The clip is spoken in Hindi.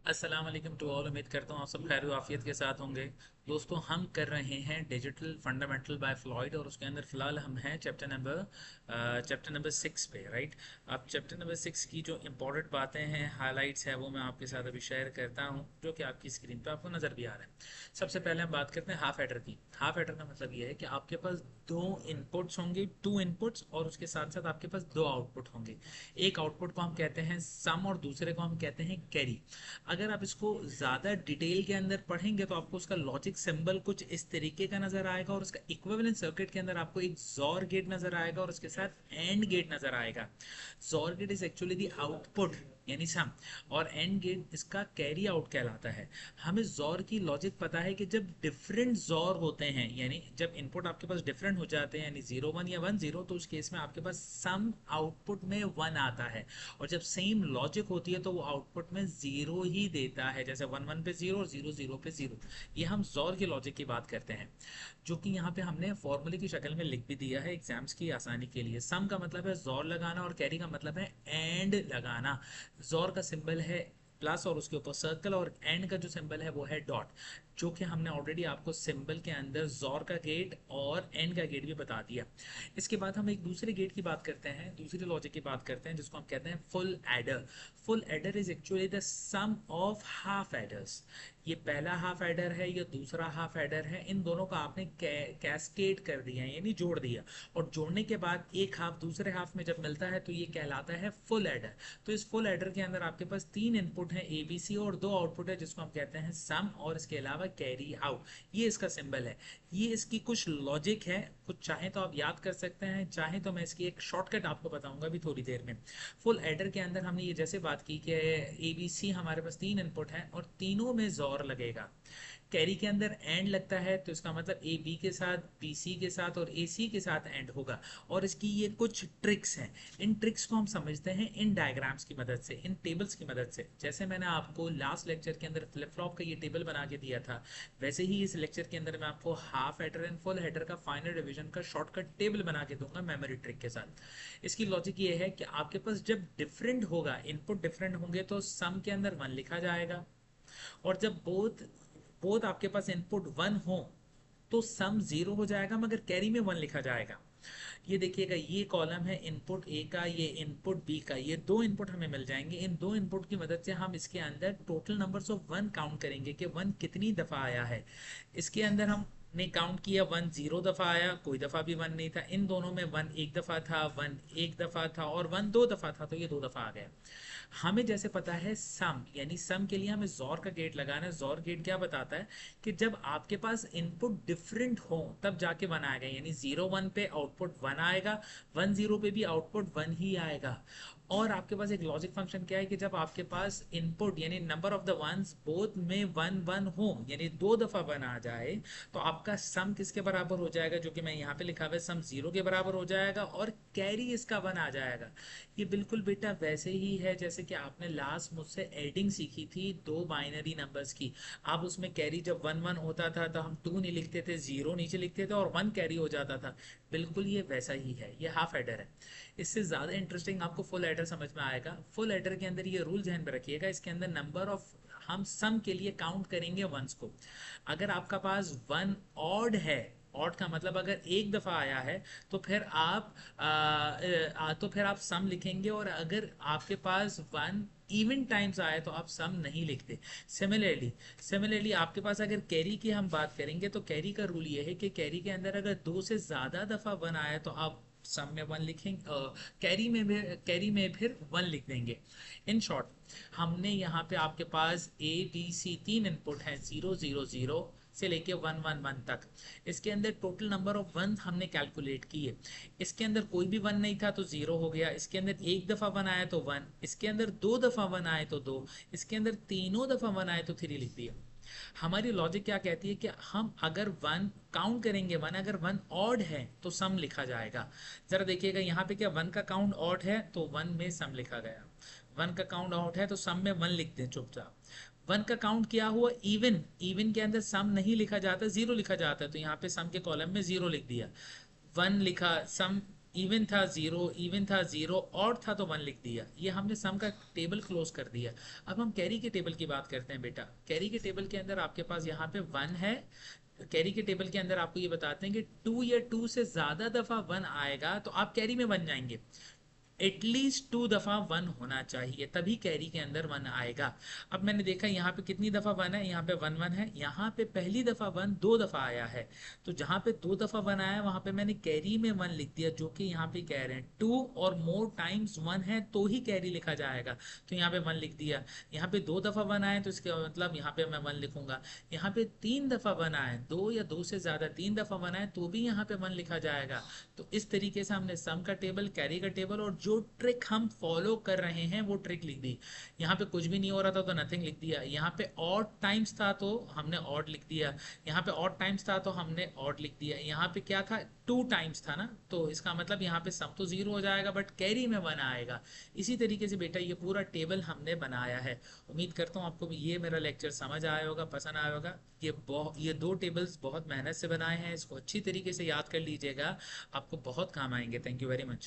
अस्सलाम वालेकुम टू ऑल। उम्मीद करता हूँ आप सब खैर आफियत के साथ होंगे। दोस्तों, हम कर रहे हैं डिजिटल फंडामेंटल बाय फ्लॉयड और उसके अंदर फिलहाल हम हैं चैप्टर नंबर 6 पे, राइट। अब चैप्टर नंबर 6 की जो इंपॉर्टेंट बातें हैं, हाइलाइट्स है, वो मैं आपके साथ अभी शेयर करता हूँ, जो कि आपकी स्क्रीन पे आपको नज़र भी आ रहा है। सबसे पहले हम बात करते हैं हाफ एडर की। हाफ एडर का मतलब ये है कि आपके पास दो इनपुट्स होंगे, टू इनपुट्स, और उसके साथ साथ आपके पास दो आउटपुट होंगे। एक आउटपुट को हम कहते हैं सम और दूसरे को हम कहते हैं कैरी। अगर आप इसको ज़्यादा डिटेल के अंदर पढ़ेंगे तो आपको उसका लॉजिक सिंबल कुछ इस तरीके का नज़र आएगा, और उसका इक्विवेलेंट सर्किट के अंदर आपको एक जॉर गेट नज़र आएगा और उसके साथ एंड गेट नज़र आएगा। XOR gate is actually the output यानी सम, और एंड गेट इसका कैरी आउट कहलाता है। हमें जॉर की लॉजिक पता है कि जब डिफरेंट जॉर होते हैं, यानी जब इनपुट आपके पास डिफरेंट हो जाते हैं, यानी 0 1 या 1 0, तो उस केस में आपके पास सम आउटपुट में 1 आता है। और जब सेम लॉजिक होती है तो वो आउटपुट में 0 ही देता है, जैसे 1 1 पे 0 और 0 0 पे 0। ये हम जॉर की लॉजिक की बात करते हैं, जो कि यहाँ पे हमने फॉर्मूले की शक्ल में लिख भी दिया है एग्जाम्स की आसानी के लिए। सम का मतलब है जॉर लगाना और कैरी का मतलब है एंड लगाना। जोर का सिंबल है प्लस और उसके ऊपर सर्कल, और एंड का जो सिंबल है वो है डॉट, जो कि हमने ऑलरेडी आपको सिंबल के अंदर जोर का गेट और एंड का गेट भी बता दिया। इसके बाद हम एक दूसरे गेट की बात करते हैं, दूसरी लॉजिक की बात करते हैं, जिसको हम कहते हैं full adder. Full adder is actually the sum of half adders. ये पहला हाफ एडर है, ये दूसरा हाफ एडर है, इन दोनों का आपने कैस्केड कर दिया यानी जोड़ दिया, और जोड़ने के बाद एक हाफ दूसरे हाफ में जब मिलता है तो ये कहलाता है फुल एडर। तो इस फुल एडर के अंदर आपके पास तीन इनपुट है ए बी सी, और दो आउटपुट है जिसको हम कहते हैं सम, और इसके अलावा कैरी आउट। ये इसका सिंबल है। ये इसकी कुछ लॉजिक है, कुछ चाहे तो आप याद कर सकते हैं, चाहे तो मैं इसकी एक शॉर्टकट आपको बताऊंगा भी थोड़ी देर में। फुल एडर के अंदर हमने ये जैसे बात की कि ए बी सी हमारे पास तीन इनपुट है और तीनों में जोर लगेगा। कैरी के अंदर एंड लगता है तो इसका मतलब ए बी के साथ, बी सी के साथ और ए सी के साथ एंड होगा। और इसकी ये कुछ ट्रिक्स हैं। इन ट्रिक्स को हम समझते हैं इन डायग्राम्स की मदद से, इन टेबल्स की मदद से। जैसे मैंने आपको लास्ट लेक्चर के अंदर फ्लिप फ्लॉप का ये टेबल बना के दिया था, वैसे ही इस लेक्चर के अंदर मैं आपको half adder and full header का फाइनल डिवीजन का शॉर्टकट टेबल बना के दूंगा मेमोरी ट्रिक के साथ। इसकी लॉजिक ये है कि आपके पास जब डिफरेंट होगा, इनपुट डिफरेंट होंगे, तो सम के अंदर 1 लिखा जाएगा, और जब बोथ बोथ आपके पास इनपुट 1 हो तो सम 0 हो जाएगा, मगर कैरी में 1 लिखा जाएगा। ये देखिएगा, ये कॉलम है इनपुट ए का, ये इनपुट बी का, ये दो इनपुट हमें मिल जाएंगे। इन दो इनपुट की मदद से हम इसके अंदर टोटल नंबर्स ऑफ 1 काउंट करेंगे कि 1 कितनी दफा आया है। इसके अंदर हम ने काउंट किया 1 0 दफा आया, कोई दफा भी 1 नहीं था। इन दोनों में 1 एक दफा था, 1 एक दफा था, और 1 दो दफा था, तो ये दो दफा आ गया। हमें जैसे पता है सम, यानी सम के लिए हमें जोर का गेट लगाना है। जोर गेट क्या बताता है कि जब आपके पास इनपुट डिफरेंट हो तब जाके 1 आएगा, यानी 0 1 पे आउटपुट 1 आएगा, 1 0 पे भी आउटपुट 1 ही आएगा। और आपके पास एक लॉजिक फंक्शन क्या है कि जब आपके पास इनपुट यानी number of the ones both में 1 1 हो, यानी दो दफा 1 आ जाए, तो आपका सम किसके बराबर हो जाएगा, जो कि मैं यहाँ पे लिखा हुआ है, सम 0 के बराबर हो जाएगा, और कैरी इसका 1 आ जाएगा। ये बिल्कुल बेटा वैसे ही है जैसे कि आपने लास्ट मुझसे एडिंग सीखी थी दो बाइनरी नंबर्स की। आप उसमें कैरी जब 1 1 होता था तो हम 2 नहीं लिखते थे, 0 नीचे लिखते थे और 1 कैरी हो जाता था। बिल्कुल ये वैसा ही है, ये हाफ एडर है। इससे ज़्यादा इंटरेस्टिंग आपको फुल एडर समझ में आएगा। फुल एडर के अंदर ये रूल ध्यान में रखिएगा, इसके अंदर नंबर ऑफ, हम सम के लिए काउंट करेंगे वंस को। अगर आपका पास 1 ऑड है, ऑड का मतलब अगर एक दफा आया है, तो फिर आप तो फिर आप सम लिखेंगे, और अगर आपके पास 1 इवन टाइम्स आए तो आप सम नहीं लिखते। सिमिलरली आपके पास अगर कैरी की हम बात करेंगे, तो कैरी का रूल ये है कि कैरी के अंदर अगर दो से ज्यादा दफा 1 आया तो आप सम में 1 लिखेंगे, कैरी में फिर 1 लिख देंगे। इन शॉर्ट, हमने यहाँ पे आपके पास ए बी सी तीन इनपुट हैं, 0 0 0 से लेके 1 1 1 तक। इसके अंदर टोटल नंबर ऑफ वन हमने कैलकुलेट किए। इसके अंदर कोई भी 1 नहीं था तो 0 हो गया, इसके अंदर एक दफा 1 आया तो 1, इसके अंदर दो दफा 1 आए तो 2, इसके अंदर तीनों दफा 1 आए तो 3 लिख दिया। हमारी लॉजिक क्या कहती है कि हम अगर 1 काउंट करेंगे, 1 अगर 1 ऑड है तो सम लिखा जाएगा। जरा देखिएगा यहाँ पे क्या 1 का काउंट ऑड है तो 1 में सम लिखा गया, 1 का काउंट ऑड है तो सम में 1 लिख दें चुपचाप। 1 का काउंट किया हुआ इवन, इवन के अंदर सम नहीं लिखा जाता, 0 लिखा जाता है, तो यहाँ पे सम के कॉलम में 0 लिख दिया। 1 लिखा सम, इवन था जीरो, इवन था जीरो, ऑड था तो वन लिख दिया। ये हमने सम का टेबल क्लोज कर दिया। अब हम कैरी के टेबल की बात करते हैं बेटा। कैरी के टेबल के अंदर आपके पास यहाँ पे वन है। कैरी के टेबल के अंदर आपको ये बताते हैं कि टू या टू से ज्यादा दफा वन आएगा तो आप कैरी में बन जाएंगे। एटलीस्ट टू दफा वन होना चाहिए तभी कैरी के अंदर वन आएगा। अब मैंने देखा यहाँ पे कितनी दफा वन है, यहाँ पे वन वन है, यहाँ पे पहली दफा वन दो दफा आया है। तो जहां पे दो दफा वन आया वहां पे मैंने कैरी में वन लिख दिया, जो कि यहाँ पे कह रहे हैं टू और मोर टाइम्स वन है तो ही कैरी लिखा जाएगा। तो यहाँ पे वन लिख दिया। यहाँ पे दो दफा वन आए तो इसका मतलब यहाँ पे मैं वन लिखूंगा। यहाँ पे तीन दफा वन आए, दो या दो से ज्यादा तीन दफा वन आए तो भी यहाँ पे वन लिखा जाएगा। तो इस तरीके से हमने सम का टेबल, कैरी का टेबल, और जो ट्रिक हम फॉलो कर रहे हैं वो ट्रिक लिख दी। यहाँ पे कुछ भी नहीं हो रहा था तो नथिंग लिख दिया। यहाँ पे ऑड टाइम्स था तो हमने ऑड लिख दिया। यहाँ पे ऑड टाइम्स था तो हमने ऑड लिख दिया। यहाँ पे क्या था, टू टाइम्स था ना, तो इसका मतलब यहाँ पे सम तो जीरो हो जाएगा बट कैरी में वन आएगा। इसी तरीके से बेटा ये पूरा टेबल हमने बनाया है। उम्मीद करता हूँ आपको भी ये मेरा लेक्चर समझ आया होगा, पसंद आया होगा। ये दो टेबल्स बहुत मेहनत से बनाए हैं, इसको अच्छी तरीके से याद कर लीजिएगा, आपको बहुत काम आएंगे। Thank you very much.